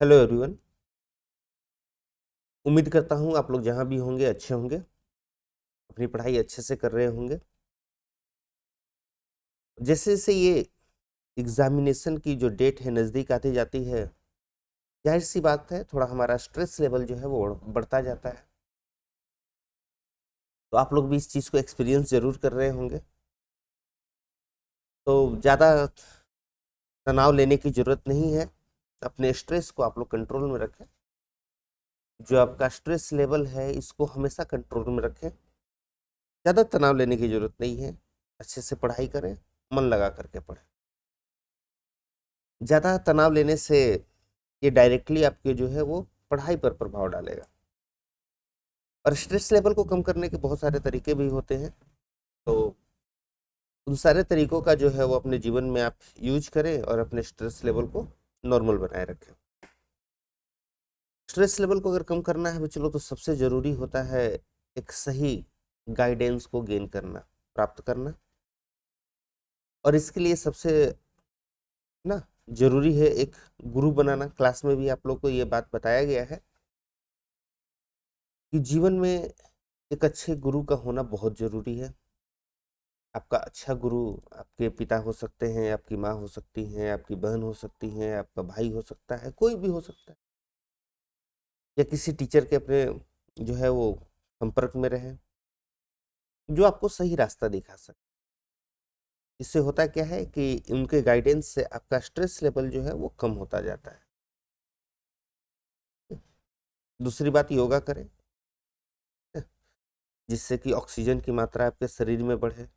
Hello everyone. उम्मीद करता हूँ आप लोग जहाँ भी होंगे अच्छे होंगे, अपनी पढ़ाई अच्छे से कर रहे होंगे। जैसे जैसे ये एग्जामिनेशन की जो डेट है नज़दीक आती जाती है, जाहिर सी बात है थोड़ा हमारा स्ट्रेस लेवल जो है वो बढ़ता जाता है। तो आप लोग भी इस चीज़ को एक्सपीरियंस जरूर कर रहे होंगे। तो ज़्यादा तनाव लेने की ज़रूरत नहीं है। अपने स्ट्रेस को आप लोग कंट्रोल में रखें। जो आपका स्ट्रेस लेवल है इसको हमेशा कंट्रोल में रखें। ज़्यादा तनाव लेने की ज़रूरत नहीं है। अच्छे से पढ़ाई करें, मन लगा करके पढ़ें। ज़्यादा तनाव लेने से ये डायरेक्टली आपके जो है वो पढ़ाई पर प्रभाव डालेगा। और स्ट्रेस लेवल को कम करने के बहुत सारे तरीके भी होते हैं। तो उन सारे तरीकों का जो है वो अपने जीवन में आप यूज करें और अपने स्ट्रेस लेवल को नॉर्मल बनाए रखें। स्ट्रेस लेवल को अगर कम करना है बच्चों तो सबसे ज़रूरी होता है एक सही गाइडेंस को गेन करना, प्राप्त करना। और इसके लिए सबसे ना जरूरी है एक गुरु बनाना। क्लास में भी आप लोग को ये बात बताया गया है कि जीवन में एक अच्छे गुरु का होना बहुत जरूरी है। आपका अच्छा गुरु आपके पिता हो सकते हैं, आपकी माँ हो सकती हैं, आपकी बहन हो सकती हैं, आपका भाई हो सकता है, कोई भी हो सकता है। या किसी टीचर के अपने जो है वो संपर्क में रहे जो आपको सही रास्ता दिखा सके। इससे होता क्या है कि उनके गाइडेंस से आपका स्ट्रेस लेवल जो है वो कम होता जाता है। दूसरी बात, योगा करें जिससे कि ऑक्सीजन की मात्रा आपके शरीर में बढ़े।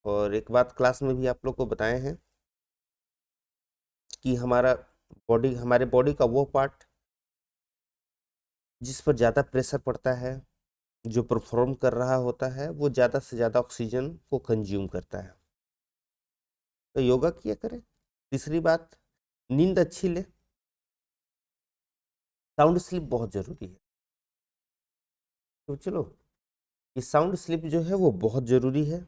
और एक बात क्लास में भी आप लोग को बताए हैं कि हमारे बॉडी का वो पार्ट जिस पर ज़्यादा प्रेशर पड़ता है, जो परफॉर्म कर रहा होता है, वो ज़्यादा से ज़्यादा ऑक्सीजन को कंज्यूम करता है। तो योगा किया करें। तीसरी बात, नींद अच्छी ले। साउंड स्लीप बहुत ज़रूरी है। तो चलो, ये साउंड स्लीप जो है वो बहुत ज़रूरी है।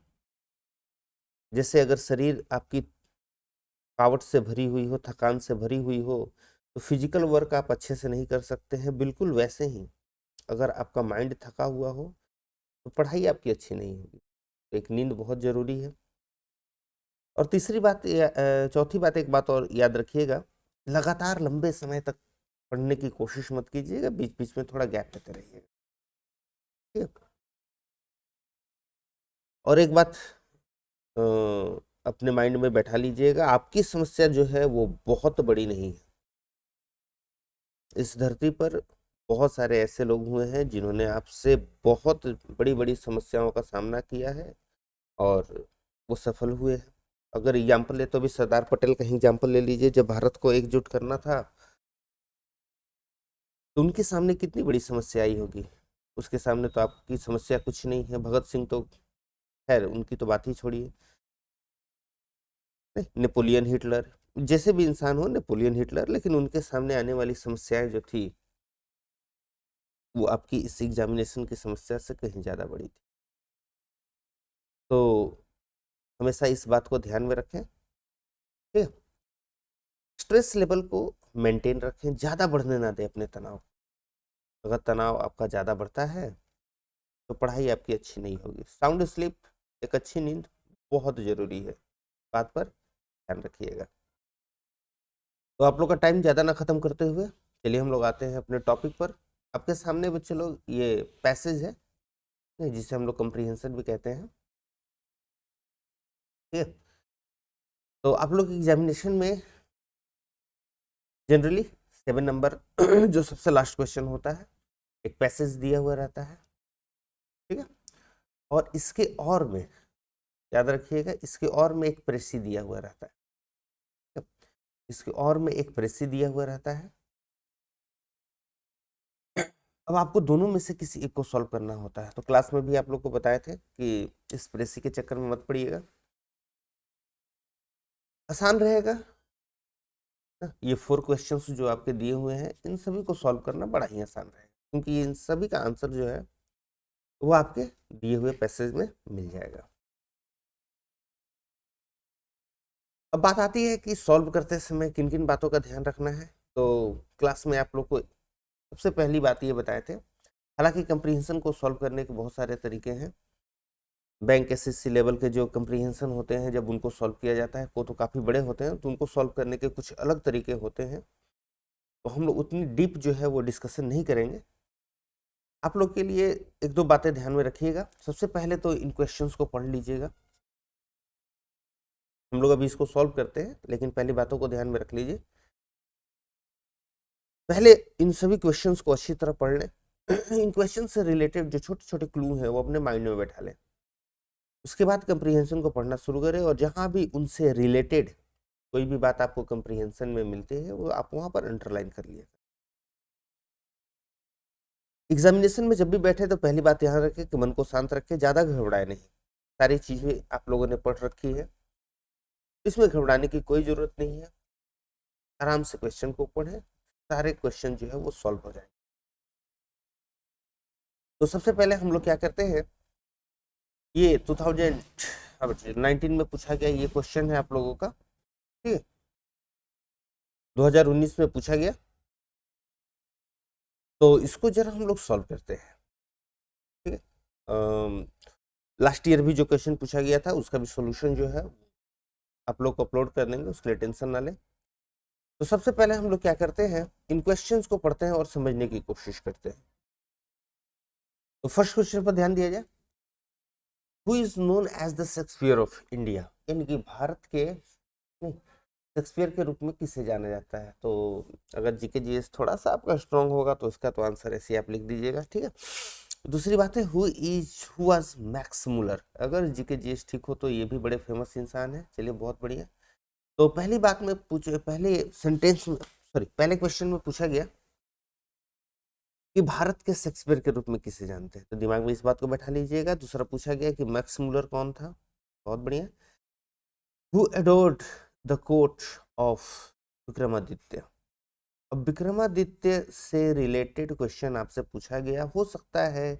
जैसे अगर शरीर आपकी थकावट से भरी हुई हो, थकान से भरी हुई हो, तो फिजिकल वर्क आप अच्छे से नहीं कर सकते हैं। बिल्कुल वैसे ही अगर आपका माइंड थका हुआ हो तो पढ़ाई आपकी अच्छी नहीं होगी। तो एक नींद बहुत ज़रूरी है। और तीसरी बात चौथी बात, एक बात और याद रखिएगा, लगातार लंबे समय तक पढ़ने की कोशिश मत कीजिएगा, बीच बीच में थोड़ा गैप लेते रहिएगा। ठीक है? और एक बात अ, अपने माइंड में बैठा लीजिएगा, आपकी समस्या जो है वो बहुत बड़ी नहीं है। इस धरती पर बहुत सारे ऐसे लोग हुए हैं जिन्होंने आपसे बहुत बड़ी बड़ी समस्याओं का सामना किया है और वो सफल हुए हैं। अगर एग्जाम्पल ले तो अभी सरदार पटेल का ही एग्जाम्पल ले लीजिए। जब भारत को एकजुट करना था तो उनके सामने कितनी बड़ी समस्या आई होगी। उसके सामने तो आपकी समस्या कुछ नहीं है। भगत सिंह तो खैर उनकी तो बात ही छोड़िए। नेपोलियन हिटलर, जैसे भी इंसान हो, नेपोलियन हिटलर, लेकिन उनके सामने आने वाली समस्याएं जो थी वो आपकी इस एग्जामिनेशन की समस्या से कहीं ज़्यादा बड़ी थी। तो हमेशा इस बात को ध्यान में रखें। ठीक है? स्ट्रेस लेवल को मेंटेन रखें, ज़्यादा बढ़ने ना दें अपने तनाव। अगर तनाव आपका ज़्यादा बढ़ता है तो पढ़ाई आपकी अच्छी नहीं होगी। साउंड स्लीप, एक अच्छी नींद बहुत ज़रूरी है। बात पर ध्यान रखिएगा। तो आप लोग का टाइम ज़्यादा ना ख़त्म करते हुए चलिए हम लोग आते हैं अपने टॉपिक पर। आपके सामने बच्चे लोग ये पैसेज है जिसे हम लोग कंप्रीहेंशन भी कहते हैं। ठीक है? तो आप लोग एग्जामिनेशन में जनरली 7 नंबर जो सबसे लास्ट क्वेश्चन होता है, एक पैसेज दिया हुआ रहता है। ठीक है? और इसके और में याद रखिएगा, इसके और में एक प्रेसी दिया हुआ रहता है। ठीक है? इसके और में एक प्रेसी दिया हुआ रहता है। अब आपको दोनों में से किसी एक को सॉल्व करना होता है। तो क्लास में भी आप लोग को बताए थे कि इस प्रेसी के चक्कर में मत पड़िएगा, आसान रहेगा ना। ये 4 क्वेश्चंस जो आपके दिए हुए हैं इन सभी को सॉल्व करना बड़ा ही आसान रहेगा, क्योंकि इन सभी का आंसर जो है वो आपके दिए हुए पैसेज में मिल जाएगा। अब बात आती है कि सॉल्व करते समय किन किन बातों का ध्यान रखना है। तो क्लास में आप लोग को सबसे पहली बात ये बताए थे, हालांकि कंप्रीहेंशन को सॉल्व करने के बहुत सारे तरीके हैं। बैंक एसएससी लेवल के जो कंप्रीहेंशन होते हैं, जब उनको सॉल्व किया जाता है, वो तो काफ़ी बड़े होते हैं, तो उनको सॉल्व करने के कुछ अलग तरीके होते हैं। तो हम लोग उतनी डीप जो है वो डिस्कशन नहीं करेंगे। आप लोग के लिए एक दो बातें ध्यान में रखिएगा। सबसे पहले तो इन क्वेश्चंस को पढ़ लीजिएगा। हम लोग अभी इसको सॉल्व करते हैं, लेकिन पहली बातों को ध्यान में रख लीजिए। पहले इन सभी क्वेश्चंस को अच्छी तरह पढ़ लें। इन क्वेश्चन से रिलेटेड जो छोटे छोटे क्लू हैं वो अपने माइंड में बैठा लें। उसके बाद कंप्रीहेंशन को पढ़ना शुरू करें, और जहां भी उनसे रिलेटेड कोई भी बात आपको कंप्रीहेंशन में मिलती है वो आप वहां पर अंडरलाइन कर लिए। एग्जामिनेशन में जब भी बैठे तो पहली बात ध्यान रखें कि मन को शांत रखें, ज्यादा घबराए नहीं। सारी चीजें आप लोगों ने पढ़ रखी है, इसमें घबराने की कोई जरूरत नहीं है। आराम से क्वेश्चन को पढ़ें, सारे क्वेश्चन जो है वो सॉल्व हो जाएंगे। तो सबसे पहले हम लोग क्या करते हैं, ये 2019 में पूछा गया ये क्वेश्चन है आप लोगों का, ठीक है, 2019 में पूछा गया। तो इसको जरा हम लोग सॉल्व करते हैं, ठीक है। लास्ट ईयर भी जो क्वेश्चन पूछा गया था उसका भी सॉल्यूशन जो है आप लोग को अपलोड कर देंगे, उसके लिए टेंशन ना लें। तो सबसे पहले हम लोग क्या करते हैं, इन क्वेश्चंस को पढ़ते हैं और समझने की कोशिश करते हैं। तो फर्स्ट क्वेश्चन पर ध्यान दिया जाए। Who is known as the Shakespeare of India, यानी कि भारत के शेक्सपियर के रूप में किसे जाना जाता है। तो अगर जीके जीएस थोड़ा सा आपका स्ट्रांग होगा तो इसका तो आंसर ऐसे आप लिख दीजिएगा, ठीक है। दूसरी बात है, हु वाज मैक्स मुलर। अगर जीके जीएस ठीक हो तो ये भी बड़े फेमस इंसान है। चलिए बहुत बढ़िया। तो पहली बात में पूछे, पहले सेंटेंस में, सॉरी पहले क्वेश्चन में पूछा गया कि भारत के शेक्सपियर के रूप में किसे जानते हैं, तो दिमाग में इस बात को बैठा लीजिएगा। दूसरा पूछा गया कि मैक्स मुलर कौन था, बहुत बढ़िया। Who adored the court of Vikramaditya. अब विक्रमादित्य से रिलेटेड क्वेश्चन आपसे पूछा गया, हो सकता है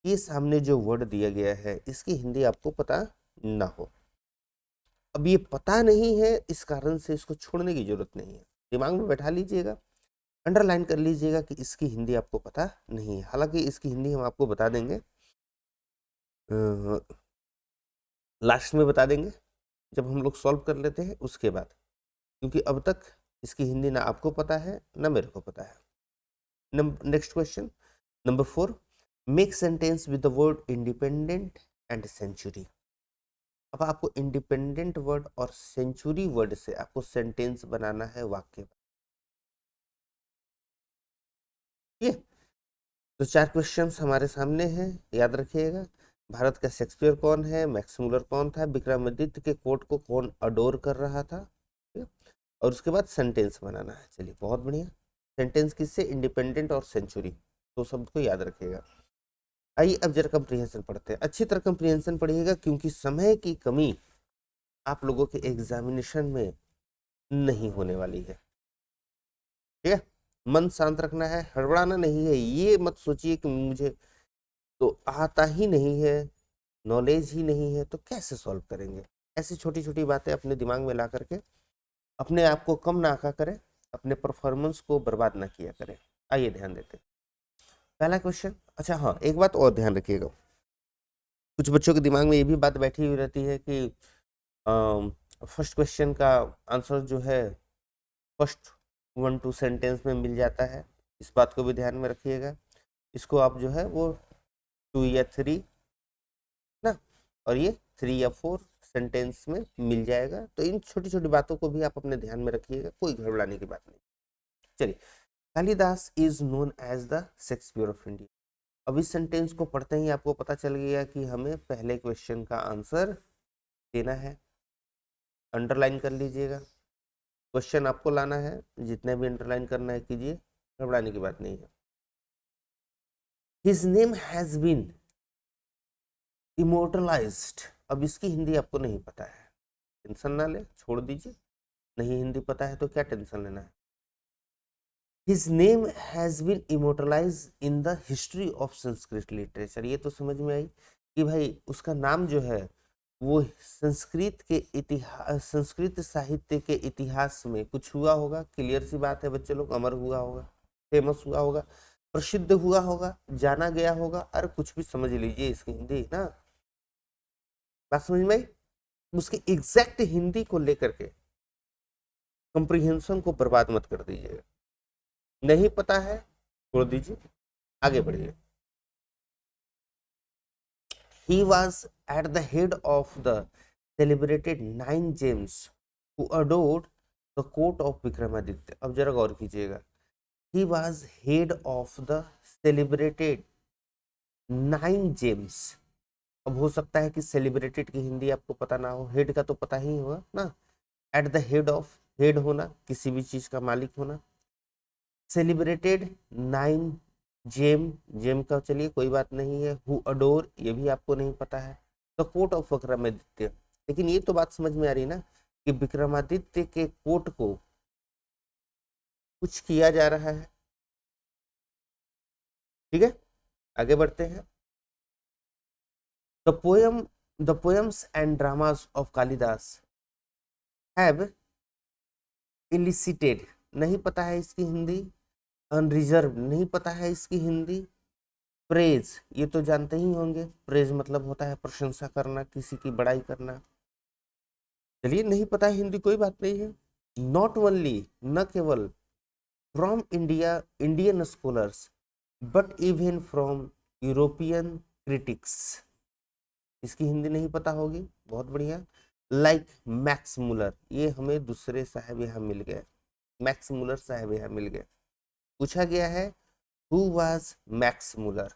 ये सामने जो वर्ड दिया गया है इसकी हिंदी आपको पता ना हो। अब ये पता नहीं है, इस कारण से इसको छोड़ने की जरूरत नहीं है, दिमाग में बैठा लीजिएगा, अंडरलाइन कर लीजिएगा कि इसकी हिंदी आपको पता नहीं है। हालांकि इसकी हिंदी हम आपको बता देंगे, लास्ट में बता देंगे जब हम लोग सॉल्व कर लेते हैं उसके बाद, क्योंकि अब तक इसकी हिंदी ना आपको पता है ना मेरे को पता है। Next question number 4, make sentence with the word independent and century. अब आपको इंडिपेंडेंट वर्ड और सेंचुरी वर्ड से आपको सेंटेंस बनाना है, वाक्य। ये तो 4 क्वेश्चंस हमारे सामने हैं, याद रखिएगा। भारत का शेक्सपियर कौन है, मैक्स मुलर कौन था, विक्रमादित्य के कोर्ट को कौन अडोर कर रहा था, ठीक है? और उसके बाद सेंटेंस बनाना है। चलिए बहुत बढ़िया। सेंटेंस किससे, इंडिपेंडेंट और सेंचुरी, तो शब्द को याद रखिएगा। आइए अब जरा कंप्रीहेंशन पढ़ते हैं। अच्छी तरह कंप्रीहेंशन पढ़िएगा, क्योंकि समय की कमी आप लोगों के एग्जामिनेशन में नहीं होने वाली है, ठीक है। मन शांत रखना है, हड़बड़ाना नहीं है। ये मत सोचिए कि मुझे तो आता ही नहीं है, नॉलेज ही नहीं है, तो कैसे सॉल्व करेंगे। ऐसी छोटी छोटी बातें अपने दिमाग में ला करके अपने आप को कम ना आका करें, अपने परफॉर्मेंस को बर्बाद ना किया करें। आइए ध्यान देते हैं। पहला क्वेश्चन, अच्छा हाँ एक बात और ध्यान रखिएगा, कुछ बच्चों के दिमाग में ये भी बात बैठी हुई रहती है कि फर्स्ट क्वेश्चन का आंसर जो है फर्स्ट 1-2 सेंटेंस में मिल जाता है। इस बात को भी ध्यान में रखिएगा। इसको आप जो है वो 2 या 3 ना, और ये 3 या 4 सेंटेंस में मिल जाएगा। तो इन छोटी छोटी बातों को भी आप अपने ध्यान में रखिएगा, कोई घबराने की बात नहीं। चलिए, Kalidas is known as the Shakespeare of India. अब इस सेंटेंस को पढ़ते ही आपको पता चल गया कि हमें पहले क्वेश्चन का आंसर देना है। अंडरलाइन कर लीजिएगा, क्वेश्चन आपको लाना है, जितने भी अंडरलाइन करना है कीजिए, घबराने की बात नहीं है। His name has been immortalised. अब इसकी हिंदी आपको नहीं पता है, टेंशन ना ले, छोड़ दीजिए। नहीं हिंदी पता है तो क्या टेंशन लेना है। His name has been immortalised in the history of Sanskrit literature. ये तो समझ में आई कि भाई उसका नाम जो है वो संस्कृत के इतिहास, संस्कृत साहित्य के इतिहास में कुछ हुआ होगा, क्लियर सी बात है बच्चे लोग, अमर हुआ होगा, फेमस हुआ होगा, प्रसिद्ध हुआ होगा, जाना गया होगा, और कुछ भी समझ लीजिए इसकी हिंदी ना, बात समझ में आई? उसकी एग्जैक्ट हिंदी को लेकर के कंप्रीहेंशन को बर्बाद मत कर दीजिएगा। नहीं पता है छोड़ दीजिए, आगे बढ़िए। He was at the head of the celebrated 9 gems who adored the court of Vikramaditya. अब जरा गौर कीजिएगा, he was head of the celebrated 9 gems। अब हो सकता है कि सेलिब्रेटेड की हिंदी आपको पता ना हो, हेड का तो पता ही होगा ना, at the head of, head होना, किसी भी चीज का मालिक होना, सेलिब्रेटेड 9 जेम, जेम का चलिए कोई बात नहीं है, हु अडोर ये भी आपको नहीं पता है, द कोर्ट ऑफ विक्रमादित्य। लेकिन ये तो बात समझ में आ रही ना कि विक्रमादित्य के कोर्ट को कुछ किया जा रहा है। ठीक है, आगे बढ़ते हैं। The poem, the poems and dramas of Kalidasa have elicited, नहीं पता है इसकी हिंदी, अनरिजर्व नहीं पता है इसकी हिंदी, प्रेज ये तो जानते ही होंगे, प्रेज मतलब होता है प्रशंसा करना, किसी की बड़ाई करना। चलिए नहीं पता है हिंदी कोई बात नहीं है। नॉट ओनली, न केवल from India, Indian scholars, but even from European critics, इसकी हिंदी नहीं पता होगी, बहुत बढ़िया। लाइक मैक्स मुलर, ये हमें दूसरे साहब यहाँ मिल गए, मैक्स मुलर साहब यहाँ मिल गए। पूछा गया है who was Max Muller,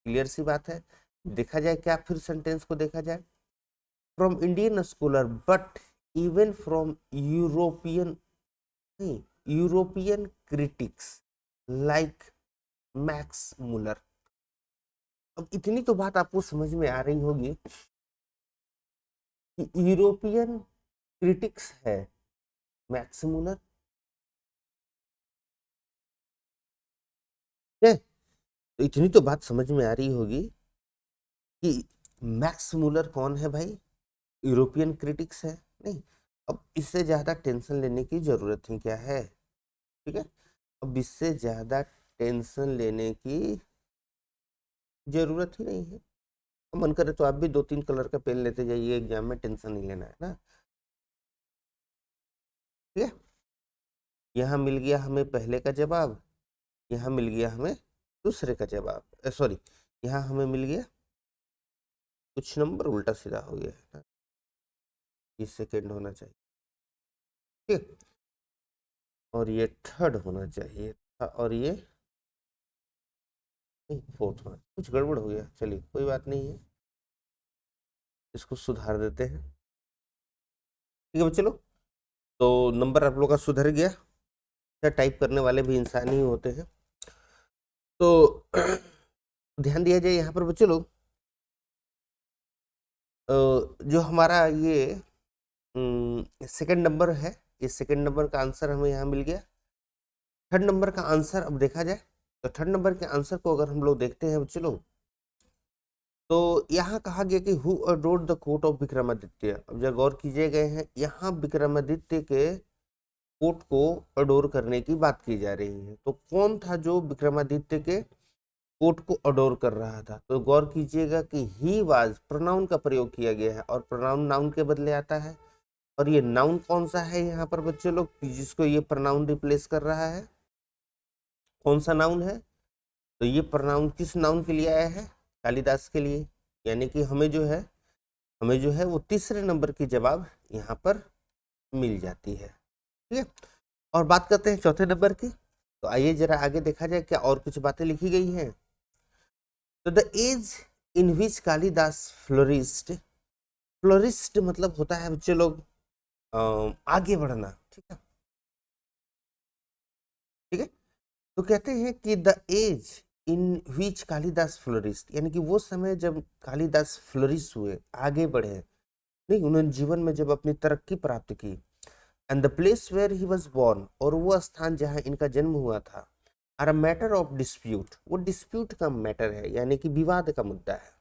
clear सी बात है। देखा जाए क्या, फिर सेंटेंस को देखा जाए, from Indian scholar but even from European, नहीं European critics like Max Muller. अब इतनी तो बात आपको समझ में आ रही होगी कि यूरोपियन क्रिटिक्स है मैक्स मुलर, है तो इतनी तो बात समझ में आ रही होगी कि मैक्स मुलर कौन है भाई, यूरोपियन क्रिटिक्स है। नहीं, अब इससे ज्यादा टेंशन लेने की जरूरत ही क्या है, ठीक है, अब इससे ज्यादा टेंशन लेने की जरूरत ही नहीं है। मन करे तो आप भी 2-3 कलर का पेन लेते जाइए, एग्जाम में टेंशन नहीं लेना है ना, ठीक है। यहाँ मिल गया हमें पहले का जवाब, यहाँ मिल गया हमें दूसरे का जवाब, सॉरी यहाँ हमें मिल गया, कुछ नंबर उल्टा सीधा हो गया है ना, ये सेकेंड होना चाहिए, ठीक है, और ये थर्ड होना चाहिए था, और ये फोर्थ होना, कुछ गड़बड़ हो गया, चलिए कोई बात नहीं है, इसको सुधार देते हैं, ठीक है चलो। तो नंबर आप लोग का सुधर गया, क्या टाइप करने वाले भी इंसान ही होते हैं। तो ध्यान दिया जाए यहाँ पर बच्चे लोग, जो हमारा ये सेकंड नंबर है, ये सेकंड नंबर का आंसर हमें यहाँ मिल गया। थर्ड नंबर का आंसर अब देखा जाए, तो थर्ड नंबर के आंसर को अगर हम लोग देखते हैं बच्चे लोग, तो यहाँ कहा गया कि who adored the court of Vikramaditya. अब जब गौर कीजिए गए हैं, यहाँ विक्रमादित्य के कोर्ट को अडोर करने की बात की जा रही है, तो कौन था जो विक्रमादित्य के कोर्ट को अडोर कर रहा था, तो गौर कीजिएगा कि ही वाज, प्रोनाउन का प्रयोग किया गया है, और प्रोनाउन नाउन के बदले आता है, और ये नाउन कौन सा है यहाँ पर बच्चे लोग जिसको ये प्रोनाउन रिप्लेस कर रहा है, कौन सा नाउन है, तो ये प्रोनाउन किस नाउन के लिए आया है, कालिदास के लिए, यानी कि हमें जो है, हमें जो है वो तीसरे नंबर की जवाब यहाँ पर मिल जाती है, ठीक है। और बात करते हैं चौथे नंबर की, तो आइए जरा आगे देखा जाए क्या और कुछ बातें लिखी गई हैं। तो the age in which Kalidas flourished, flourished मतलब होता है बच्चे लोग आगे बढ़ना, ठीक है, ठीक है। तो कहते हैं कि the age in which Kalidas flourished, यानी कि वो समय जब कालिदास फ्लोरिश हुए, आगे बढ़े, नहीं उन्होंने जीवन में जब अपनी तरक्की प्राप्त की, and the place where he was born, और वो स्थान जहां इनका जन्म हुआ था, are a matter of dispute, वो डिस्प्यूट का मैटर है, यानी कि विवाद का मुद्दा है।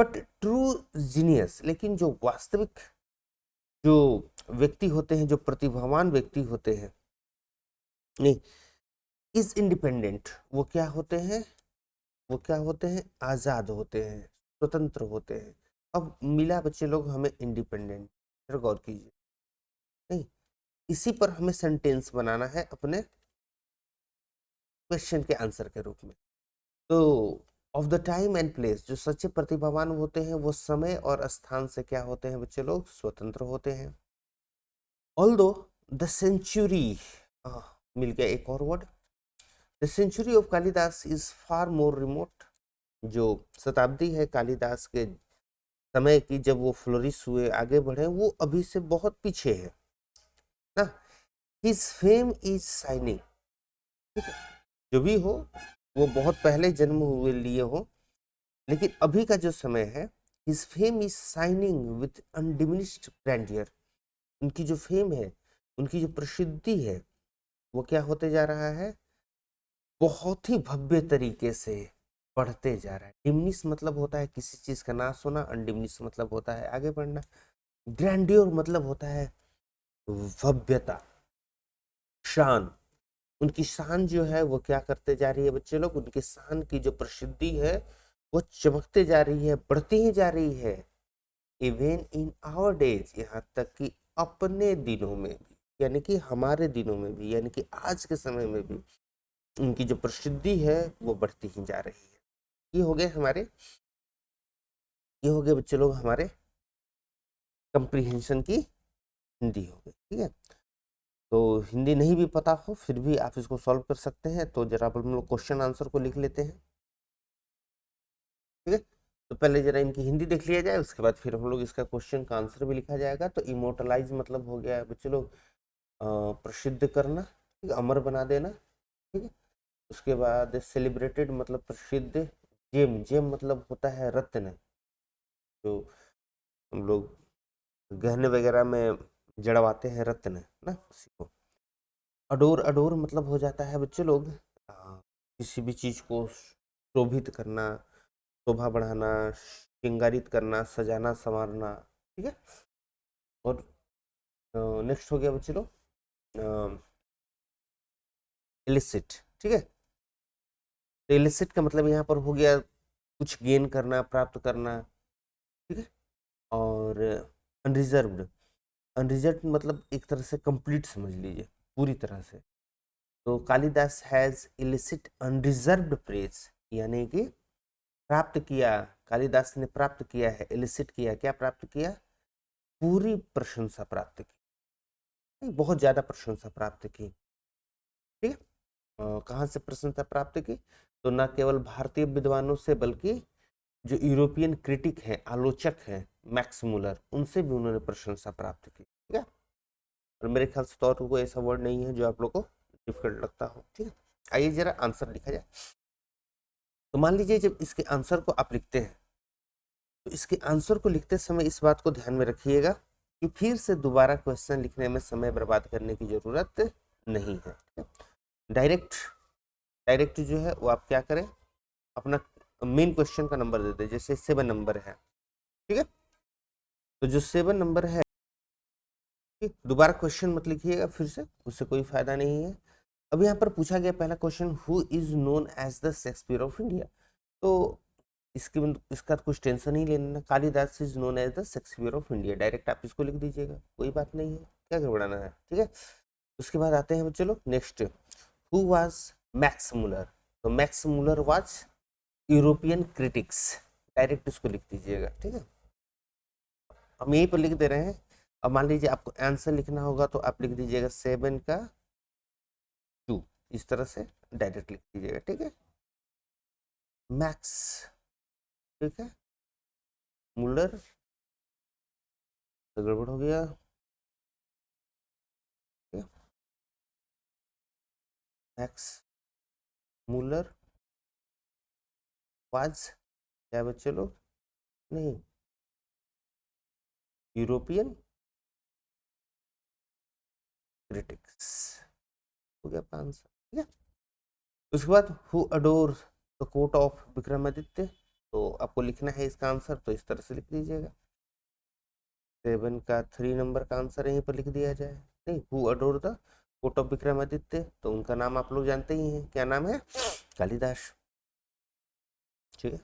बट ट्रू जीनियस, लेकिन जो वास्तविक जो व्यक्ति होते हैं, जो प्रतिभावान व्यक्ति होते हैं, नहीं, इज इंडिपेंडेंट, वो क्या होते हैं, वो क्या होते हैं, आजाद होते हैं, स्वतंत्र होते हैं। अब मिला बच्चे लोग हमें इंडिपेंडेंट, गौर कीजिए, नहीं, इसी पर हमें सेंटेंस बनाना है अपने क्वेश्चन के आंसर के रूप में। तो of the time and place, जो सच्चे प्रतिभावान होते हैं वो समय और स्थान से क्या होते हैं बच्चे लोग, स्वतंत्र होते हैं। ऑल्दो द सेंचुरी, मिल गया एक और word, the century of Kalidas is far more remote, जो शताब्दी है कालिदास के समय की, जब वो फ्लोरिश हुए, आगे बढ़े, वो अभी से बहुत पीछे है ना। हिज फेम इज शाइनिंग, ठीक है, जो भी हो वो बहुत पहले जन्म हुए लिए हो, लेकिन अभी का जो समय है, his fame is shining with undiminished grandeur, उनकी जो फेम है, उनकी जो प्रसिद्धि है, वो क्या होते जा रहा है, बहुत ही भव्य तरीके से बढ़ते जा रहा है। डिमिनिश मतलब होता है किसी चीज का नाश होना, अनडिमिनिश मतलब होता है आगे बढ़ना, ग्रैंडियर मतलब होता है भव्यता, शान। उनकी शान जो है वो क्या करते जा रही है बच्चे लोग, उनकी शान की जो प्रसिद्धि है वो चमकते जा रही है, बढ़ती ही जा रही है। इवन इन आवर डेज, यहाँ तक कि अपने दिनों में भी, यानी कि हमारे दिनों में भी, यानी कि आज के समय में भी उनकी जो प्रसिद्धि है वो बढ़ती ही जा रही है। ये हो गए हमारे, ये हो गए बच्चे लोग हमारे कंप्रीहेंशन की हिंदी हो गई, ठीक है। तो हिंदी नहीं भी पता हो फिर भी आप इसको सॉल्व कर सकते हैं, तो जरा हम लोग क्वेश्चन आंसर को लिख लेते हैं, ठीक है। तो पहले जरा इनकी हिंदी देख लिया जाए, उसके बाद फिर हम लोग इसका क्वेश्चन का आंसर भी लिखा जाएगा। तो इमोर्टलाइज मतलब हो गया बच्चे लोग प्रसिद्ध करना, ठीक है, अमर बना देना, ठीक है। उसके बाद सेलिब्रेटेड मतलब प्रसिद्ध, जेम, जेम मतलब होता है रत्न, जो हम लोग गहने वगैरह में जड़वाते हैं, रत्न ना, उसी को। अडोर, अडोर मतलब हो जाता है बच्चे लोग किसी भी चीज को शोभित करना, शोभा बढ़ाना, श्रृंगारित करना, सजाना संवारना, ठीक है। और नेक्स्ट हो गया बच्चे लोग इलिसिट, ठीक है। तो इलिसिट का मतलब यहाँ पर हो गया कुछ गेन करना, प्राप्त करना, ठीक है। और अनरिजर्व्ड, अनरिजर्व्ड मतलब एक तरह से कंप्लीट समझ लीजिए, पूरी तरह से। तो Kalidas has illicit unreserved praise, यानी कि प्राप्त किया, कालिदास ने प्राप्त किया है, इलिसिट किया, क्या प्राप्त किया, पूरी प्रशंसा प्राप्त की, बहुत ज्यादा प्रशंसा प्राप्त की, ठीक है। कहाँ से प्रशंसा प्राप्त की, तो न केवल भारतीय विद्वानों से बल्कि जो यूरोपियन क्रिटिक हैं, आलोचक हैं, मैक्स मुलर, उनसे भी उन्होंने प्रशंसा प्राप्त की, ठीक है। और मेरे ख्याल से तो और कोई ऐसा वर्ड नहीं है जो आप लोग को डिफिकल्ट लगता हो, ठीक है। आइए जरा आंसर लिखा जाए। तो मान लीजिए जब इसके आंसर को आप लिखते हैं, तो इसके आंसर को लिखते समय इस बात को ध्यान में रखिएगा कि फिर से दोबारा क्वेश्चन लिखने में समय बर्बाद करने की जरूरत नहीं है, ठीक है। डायरेक्ट, डायरेक्ट जो है वो आप क्या करें, अपना मेन क्वेश्चन का नंबर दे दें, जैसे 7 नंबर है, ठीक है। तो जो 7 नंबर है, दोबारा क्वेश्चन मत लिखिएगा फिर से, उससे कोई फायदा नहीं है। अब यहाँ पर पूछा गया पहला question, who is known as the Shakespeare of India, तो इसका कुछ टेंशन नहीं लेना, Kalidas is known as the Shakespeare of India, direct आप इसको लिख दीजिएगा, कोई बात नहीं है, क्या गड़बड़ाना है, ठीक है। उसके बाद आते हैं चलो next, who was Max Muller, तो Max Muller was European critics, direct इसको लिख दीजिएगा, ठीक है। हम यहीं पर लिख दे रहे हैं। अब मान लीजिए आपको आंसर लिखना होगा तो आप लिख दीजिएगा 7 का 2, इस तरह से डायरेक्ट लिख दीजिएगा, ठीक है। मैक्स, ठीक है, मुलर, तो गड़बड़ हो गया, मैक्स मुलर वाज, क्या बच्चे लोग, नहीं, यूरोपियन क्रिटिक्स, हो गया आंसर, ठीक है। उसके बाद who adorned the court of Vikramaditya, तो आपको लिखना है इसका आंसर, तो इस तरह से लिख दीजिएगा। 7 का 3 नंबर का आंसर यहीं पर लिख दिया जाए। नहीं, who adorned the court of Vikramaditya, तो उनका नाम आप लोग जानते ही हैं, क्या नाम है? कालिदास। ठीक है,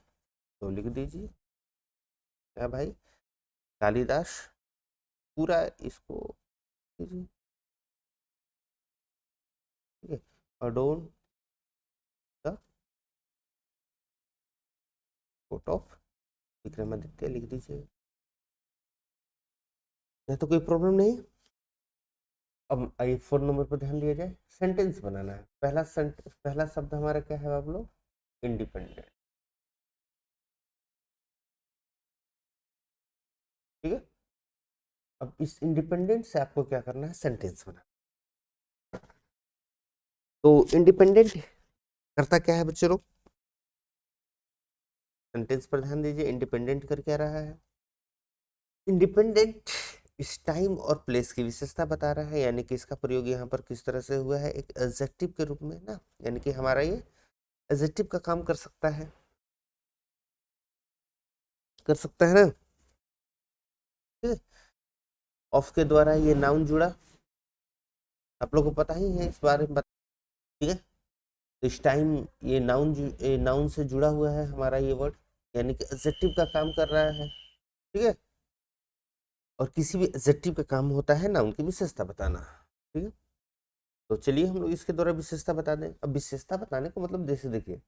तो लिख दीजिए क्या भाई, कालिदास, पूरा इसको कीजिए। ठीक है, अडोन द कोट ऑफ विक्रमादित्य लिख दीजिए। यहाँ तो कोई प्रॉब्लम नहीं। अब आइए 4 नंबर पर ध्यान दिया जाए, सेंटेंस बनाना है। पहला शब्द हमारा क्या है आप लोग? इंडिपेंडेंट। ठीक है, अब इस इंडिपेंडेंट से आपको क्या करना है? सेंटेंस बनाना। तो इंडिपेंडेंट करता क्या है बच्चों लोग? सेंटेंस पर ध्यान दीजिए, इंडिपेंडेंट कर क्या रहा है? इंडिपेंडेंट इस टाइम और प्लेस की विशेषता बता रहा है, यानी कि इसका प्रयोग यहाँ पर किस तरह से हुआ है? एक एडजेक्टिव के रूप में ना, यानी कि हमारा ये एडजेक्टिव का काम कर सकता है, कर सकता है ना। ठीक है, ऑफ के द्वारा ये नाउन जुड़ा, आप लोगों को पता ही है इस बारे में। ठीक है, तो इस टाइम ये नाउन से जुड़ा हुआ है हमारा ये वर्ड, यानी कि एडजेक्टिव का काम कर रहा है। ठीक है, और किसी भी एडजेक्टिव का काम होता है ना उनकी विशेषता बताना। ठीक है, तो चलिए हम लोग इसके द्वारा विशेषता बता दें। अब विशेषता बताने का मतलब जैसे देखिए,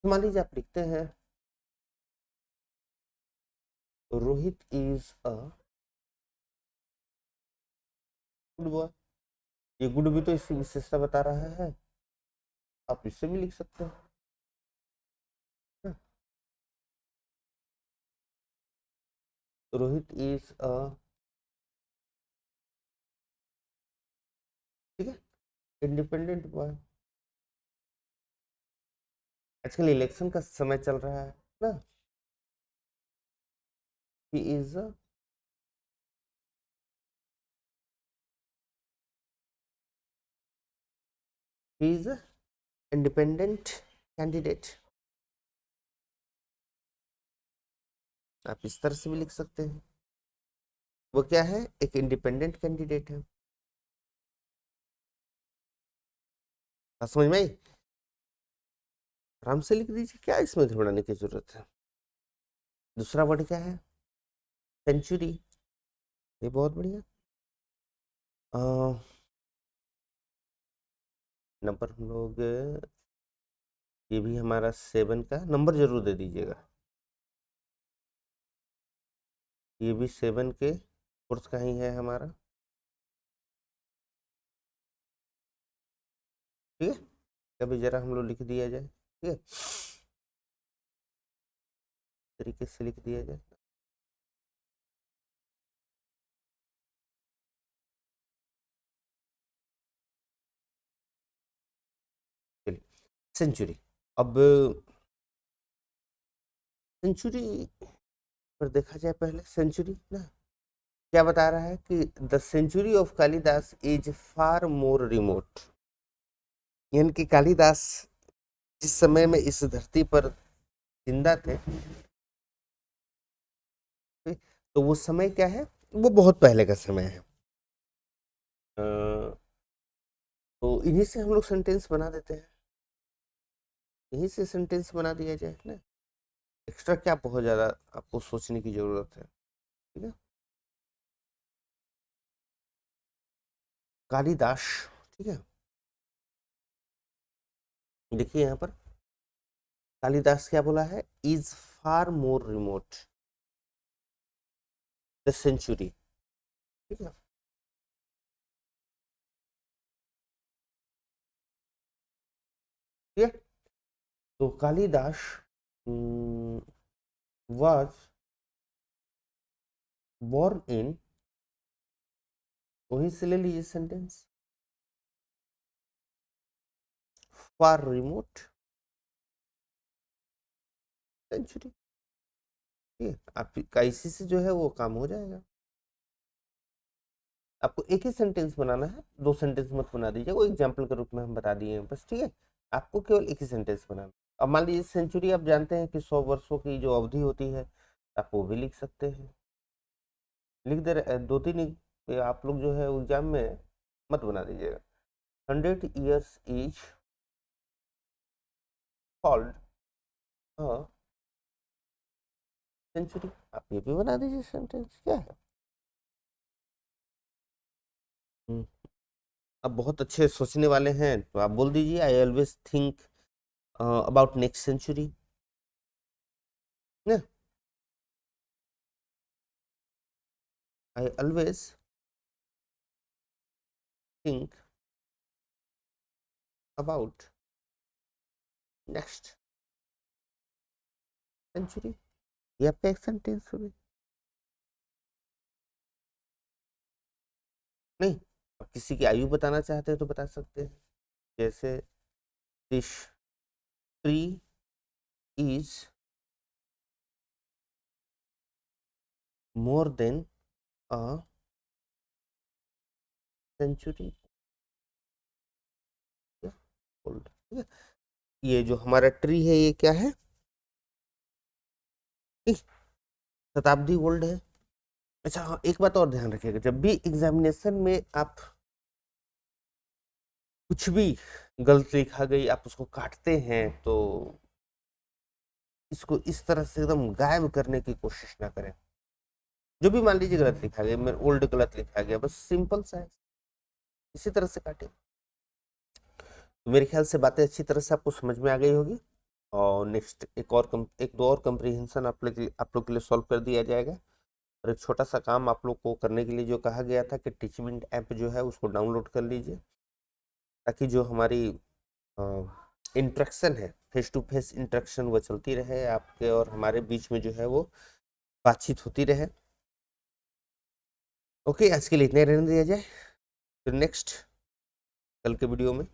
मान लीजिए आप लिखते हैं Rohit is a good boy, ये गुड भी तो इसकी विशेषता बता रहा है, आप इससे भी लिख सकते हैं ना? रोहित इज अ, ठीक है, इंडिपेंडेंट बॉय। आजकल इलेक्शन का समय चल रहा है ना, ही इज इंडिपेंडेंट कैंडिडेट, आप इस तरह से भी लिख सकते हैं। वो क्या है? एक इंडिपेंडेंट कैंडिडेट है। समझ में आई? आराम से लिख दीजिए, क्या इसमें घबराने की जरूरत है। दूसरा वर्ड क्या है? सेंचुरी, ये बहुत बढ़िया। नंबर हम लोग, ये भी हमारा 7 का नंबर जरूर दे दीजिएगा, ये भी 7 के फोर्थ का ही है हमारा। ठीक है, कभी जरा हम लोग लिख दिया जाए। ठीक है, तरीके से लिख दिया जाए। चलिए, सेंचुरी। अब सेंचुरी पर देखा जाए, पहले सेंचुरी ना क्या बता रहा है कि the century of Kalidas is far more remote, यानी कि कालिदास जिस समय में इस धरती पर जिंदा थे, तो वो समय क्या है? वो बहुत पहले का समय है। तो इन्हीं से हम लोग सेंटेंस बना देते हैं, यहीं से सेंटेंस बना दिया जाए ना, एक्स्ट्रा क्या बहुत ज्यादा आपको सोचने की जरूरत है। ठीक है, कालिदास। ठीक है, देखिए यहाँ पर कालिदास क्या बोला है? Is far more remote the century. ठीक है, ठीक है, तो कालिदास was born in, वहीं से ले लीजिए सेंटेंस, far remote century। ठीक है, आपका इसी से जो है वो काम हो जाएगा। आपको एक ही सेंटेंस बनाना है, 2 सेंटेंस मत बना दीजिए, वो एग्जाम्पल के रूप में हम बता दिए हैं बस। ठीक है, आपको केवल एक ही सेंटेंस बनाना। अब मान लीजिए सेंचुरी आप जानते हैं कि 100 वर्षों की जो अवधि होती है, आप वो भी लिख सकते हैं। लिख दे रहे दो तीन आप लोग जो है एग्जाम में मत बना दीजिएगा। 100 years इज कॉल्ड सेंचुरी, आप ये भी बना दीजिए सेंटेंस, क्या है। हम्म, अब बहुत अच्छे सोचने वाले हैं तो आप बोल दीजिए I always think about next century ना। I always think about next century, ये आपका एक सेंटेंस हो गया। नहीं, आप किसी की आयु बताना चाहते हैं तो बता सकते हैं, जैसे this tree is more than a century old. ठीक है, ये जो हमारा ट्री है ये क्या है, ठीक, शताब्दी ओल्ड है। अच्छा हाँ, एक बात और ध्यान रखिएगा, जब भी एग्जामिनेशन में आप कुछ भी गलत लिखा गई आप उसको काटते हैं तो इसको इस तरह से एकदम गायब करने की कोशिश ना करें। जो भी मान लीजिए गलत लिखा गया, मैं ओल्ड गलत लिखा गया, बस सिंपल सा है, इसी तरह से काटे। तो मेरे ख्याल से बातें अच्छी तरह से आपको समझ में आ गई होगी। और नेक्स्ट एक दो और कंप्रीहेंशन आप लोग के लिए सॉल्व कर दिया जाएगा। और एक छोटा सा काम आप लोग को करने के लिए जो कहा गया था कि टीचमिंट ऐप जो है उसको डाउनलोड कर लीजिए, ताकि जो हमारी इंट्रैक्शन है, फेस टू फेस इंट्रैक्शन, वो चलती रहे, आपके और हमारे बीच में जो है वो बातचीत होती रहे। ओके, आज के लिए इतने रहने दिया जाए, फिर नेक्स्ट कल के वीडियो में